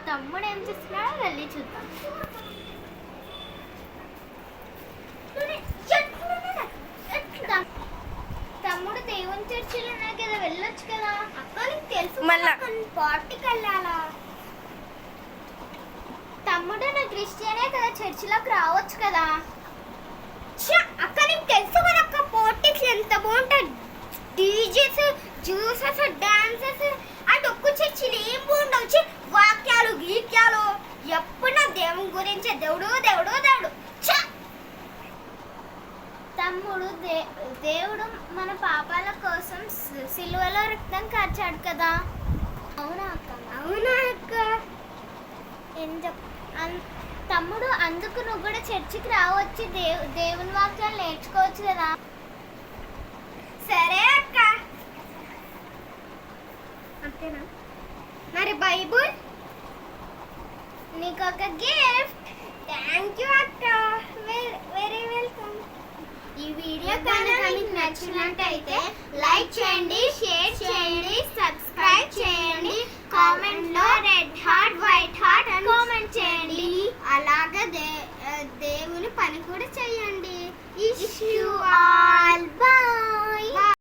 తమ్ముడు ఏం చేస్తున్నాడో వెళ్ళి చూద్దాం. తమ్ముడు దేవుని చర్చిలో ఉన్నాయి కదా, వెళ్ళొచ్చు కదా. అక్క నీకు తెలుసు మళ్ళా పార్టీకి వెళ్ళాలా? తమ్ముడు నా క్రిస్టియనే కదా, చర్చిలోకి రావచ్చు కదా. అక్క నీకు తెలుసు కదా అక్క, పార్టీకి ఎంత బాగుంటుంది. DJs, juices, dances. అటు ఒక్క చర్చిలు ఏం బాగుండవు. వాక్యాలు గీక్యాలు ఎప్పుడు నా దేవుని గురించి దేవుడు దేవుడు దేవుడు. తమ్ముడు దేవుడు మన పాపాల కోసం సిలువలో రక్తం కార్చాడు కదా. అవునా అక్క? అవునా అక్క. తమ్ముడు అందుకు నువ్వు కూడా చర్చికి రావచ్చు, దేవుని వాక్యాలు నేర్చుకోవచ్చు కదా. సరే అక్క. అంతేనా? మరి బైబుల్ నీకు ఒక గిఫ్ట్. థ్యాంక్ యూ అక్క, వెరీ వెల్కమ్. ఈ వీడియో కనుక మీకు నచ్చినట్టయితే లైక్ చేయండి, షేర్ చేయండి, సబ్స్క్రైబ్ చేయండి, కామెంట్ లో రెడ్ హార్ట్ వైట్ హార్ట్ అని కామెంట్ చేయండి. అలాగే దేవుని పని కూడా చేయండి. ఇష్యూ